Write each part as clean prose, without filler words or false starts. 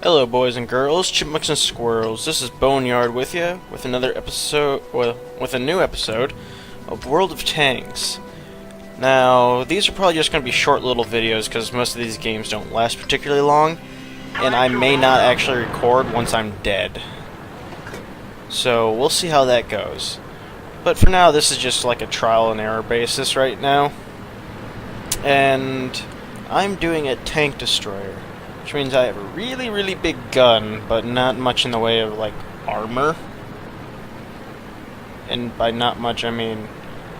Hello, boys and girls, chipmunks and squirrels. This is Boneyard with you with another episode, with a new episode of World of Tanks. Now, these are probably just going to be short little videos because most of these games don't last particularly long, and I may not actually record once I'm dead. So we'll see how that goes. But for now, this is just like a trial and error basis right now, and I'm doing a tank destroyer. Which means I have a really, really big gun, but not much in the way of, like, armor. And by not much, I mean,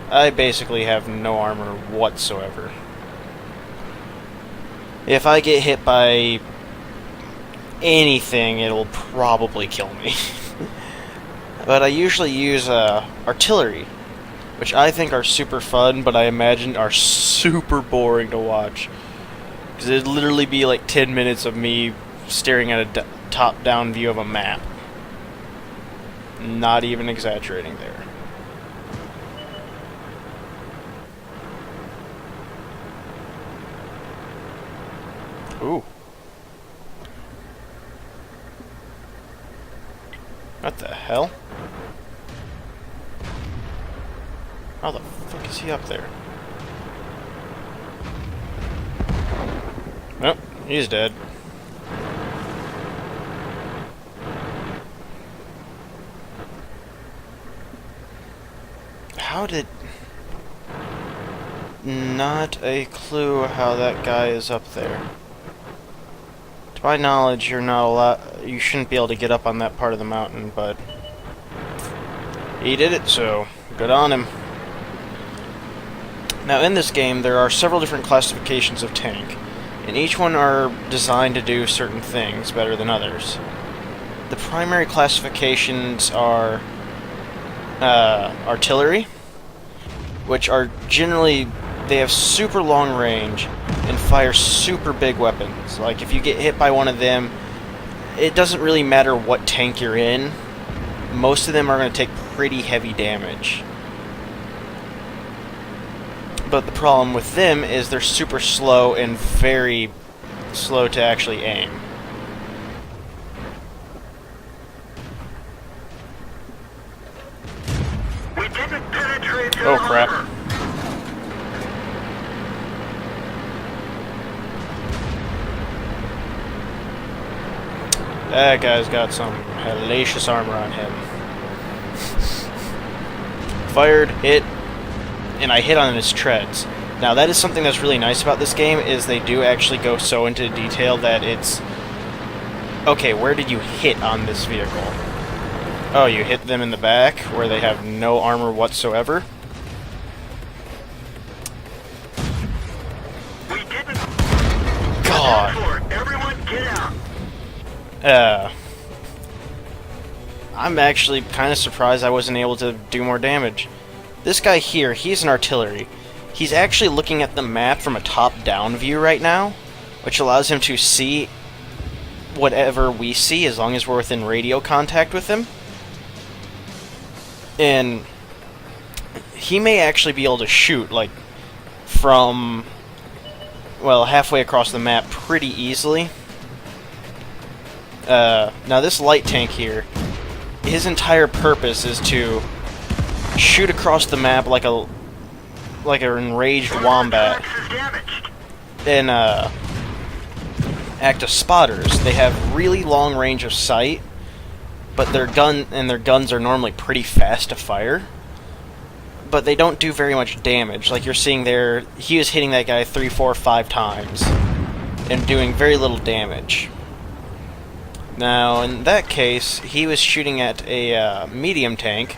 I basically have no armor whatsoever. If I get hit by anything, it'll probably kill me. But I usually use artillery, which I think are super fun, but I imagine are super boring to watch. Because it'd literally be like 10 minutes of me staring at a top-down view of a map. Not even exaggerating there. Ooh. What the hell? How the fuck is he up there? Nope, he's dead. How did... Not a clue how that guy is up there. To my knowledge, you're not allowed... You shouldn't be able to get up on that part of the mountain, but... He did it, so good on him. Now, in this game, there are several different classifications of tank, and each one are designed to do certain things better than others. The primary classifications are artillery, which are generally, they have super long range and fire super big weapons. Like, if you get hit by one of them, it doesn't really matter what tank you're in. Most of them are going to take pretty heavy damage. But the problem with them is they're super slow and very slow to actually aim. We didn't penetrate Oh crap. That guy's got some hellacious armor on him. Fired, hit, and I hit on his treads. Now that is something that's really nice about this game, is they do actually go so into detail that it's... Okay, where did you hit on this vehicle? Oh, you hit them in the back, where they have no armor whatsoever? We didn't. God! Everyone get out. I'm actually kind of surprised I wasn't able to do more damage. This guy here, he's an artillery. He's actually looking at the map from a top-down view right now, which allows him to see whatever we see as long as we're within radio contact with him. And he may actually be able to shoot, like, from, well, halfway across the map pretty easily. Now this light tank here, his entire purpose is to shoot across the map like an enraged wombat and act as spotters. They have really long range of sight, but their guns are normally pretty fast to fire, but they don't do very much damage. Like you're seeing there, he was hitting that guy 3, 4, 5 times and doing very little damage. Now in that case, he was shooting at a medium tank.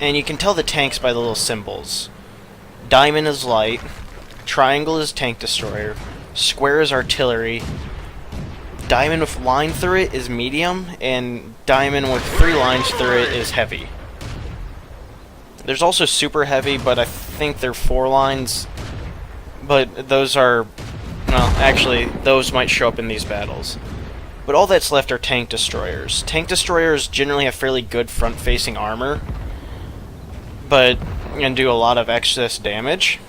And you can tell the tanks by the little symbols. Diamond is light, triangle is tank destroyer, square is artillery, diamond with line through it is medium, and diamond with 3 lines through it is heavy. There's also super heavy, but I think they're 4 lines. But those are, well, actually, those might show up in these battles. But all that's left are tank destroyers. Tank destroyers generally have fairly good front-facing armor, but can do a lot of excess damage.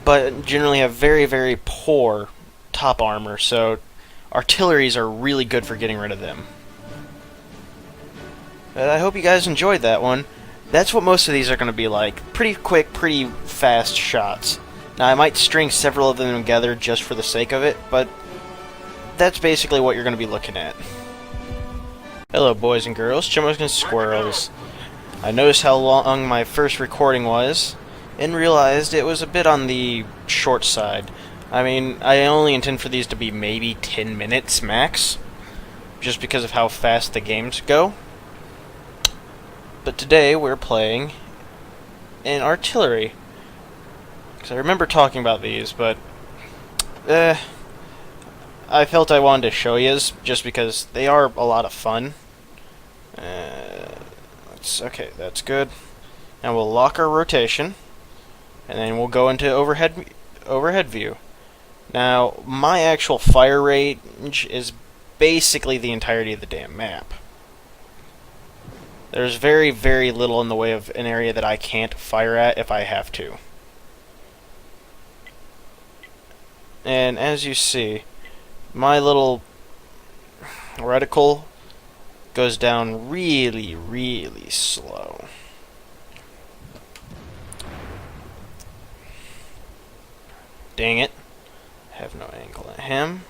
but generally have very, very poor top armor, so artilleries are really good for getting rid of them. I hope you guys enjoyed that one. That's what most of these are going to be like. Pretty quick, pretty fast shots. Now, I might string several of them together just for the sake of it, but that's basically what you're going to be looking at. Hello, boys and girls, chipmunks and squirrels. I noticed how long my first recording was, and realized it was a bit on the short side. I mean, I only intend for these to be maybe 10 minutes max, just because of how fast the games go. But today we're playing an artillery. Because I remember talking about these, but I felt I wanted to show yous just because they are a lot of fun. Okay, that's good. Now we'll lock our rotation, and then we'll go into overhead view. Now, my actual fire range is basically the entirety of the damn map. There's very, very little in the way of an area that I can't fire at if I have to. And as you see, my little reticle goes down really, really slow. Dang it. Have no angle at him.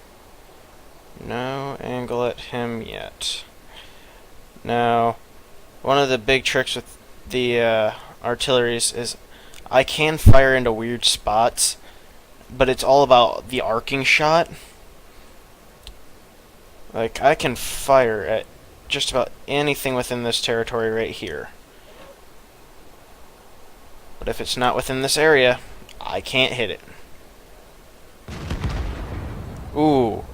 No angle at him yet. Now, one of the big tricks with the artilleries is I can fire into weird spots, but it's all about the arcing shot. Like, I can fire at just about anything within this territory right here. But if it's not within this area, I can't hit it. Ooh,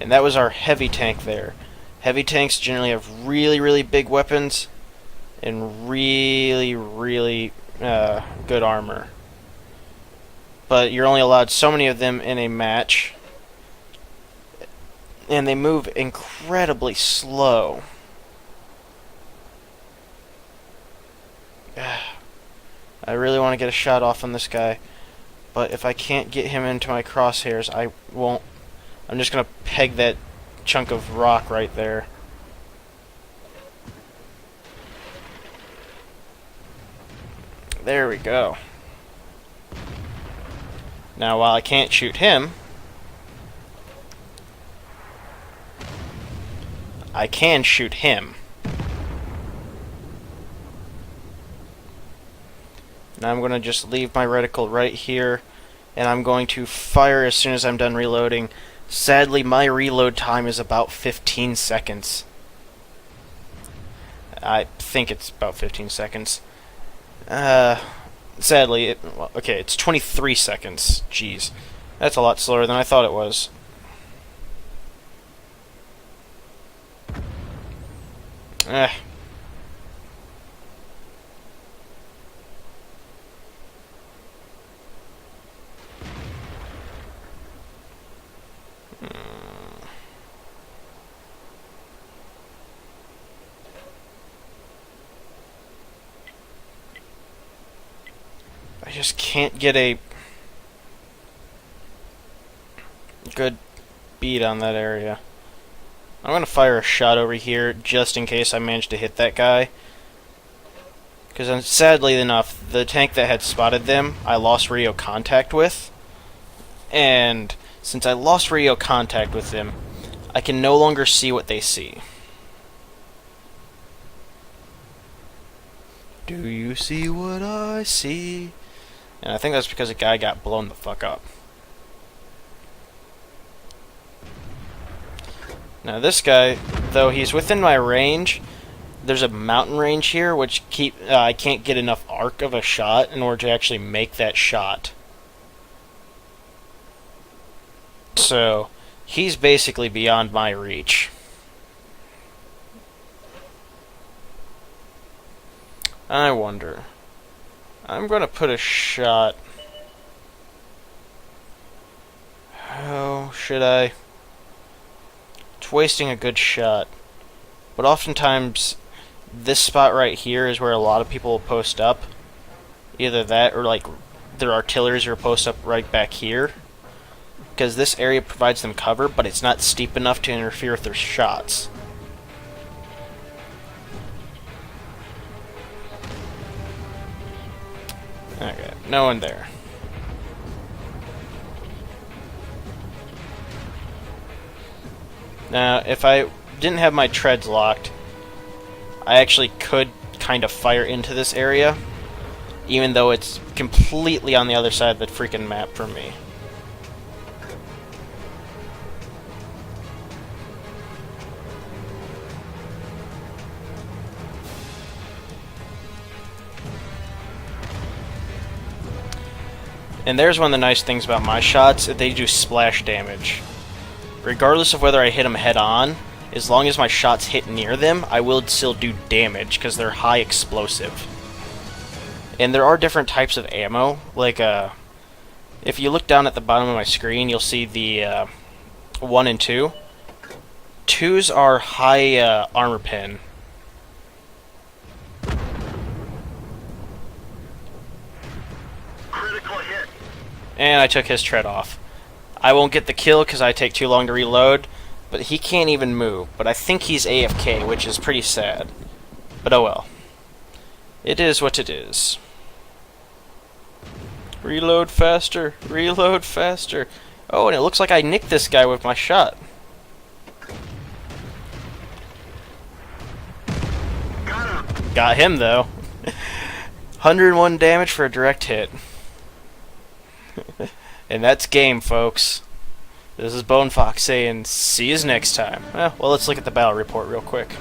and that was our heavy tank there. Heavy tanks generally have really, really big weapons and really, really good armor. But you're only allowed so many of them in a match, and they move incredibly slow. I really want to get a shot off on this guy, but if I can't get him into my crosshairs, I won't. I'm just going to peg that chunk of rock right there. There we go. Now, while I can't shoot him, I can shoot him. Now I'm going to just leave my reticle right here, and I'm going to fire as soon as I'm done reloading. Sadly, my reload time is about 15 seconds. I think it's about 15 seconds. Sadly, okay, it's 23 seconds. Jeez. That's a lot slower than I thought it was. I just can't get a good beat on that area. I'm going to fire a shot over here just in case I manage to hit that guy. Because sadly enough, the tank that had spotted them, I lost radio contact with. And since I lost radio contact with them, I can no longer see what they see. Do you see what I see? And I think that's because a guy got blown the fuck up. Now this guy, though he's within my range, there's a mountain range here which I can't get enough arc of a shot in order to actually make that shot. So, he's basically beyond my reach. I wonder. I'm going to put a shot. Oh, should I? It's wasting a good shot. But oftentimes, this spot right here is where a lot of people will post up. Either that or like their artilleries will post up right back here. because this area provides them cover, but it's not steep enough to interfere with their shots. Okay, no one there. Now, if I didn't have my treads locked, I actually could kind of fire into this area, even though it's completely on the other side of the freaking map from me. And there's one of the nice things about my shots, they do splash damage. Regardless of whether I hit them head on, as long as my shots hit near them, I will still do damage, because they're high explosive. And there are different types of ammo, like, if you look down at the bottom of my screen, you'll see the, 1 and 2. 2s are high, armor pen. Critical hit. And I took his tread off. I won't get the kill because I take too long to reload, but he can't even move. But I think he's AFK, which is pretty sad. But oh well. It is what it is. Reload faster, reload faster. Oh, and it looks like I nicked this guy with my shot. Got him, though. 101 damage for a direct hit. And that's game, folks. This is Bone Fox saying, see yous next time. Well, let's look at the battle report real quick.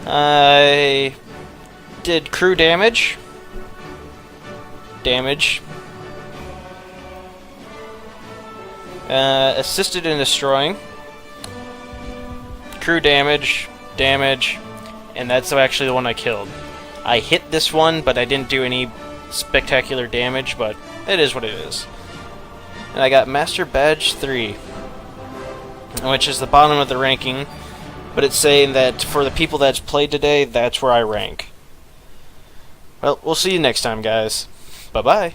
I did crew damage. Assisted in destroying. Crew damage, and that's actually the one I killed. I hit this one, but I didn't do any spectacular damage, but it is what it is. And I got Master Badge 3, which is the bottom of the ranking, but it's saying that for the people that's played today, that's where I rank. Well, we'll see you next time, guys. Bye-bye.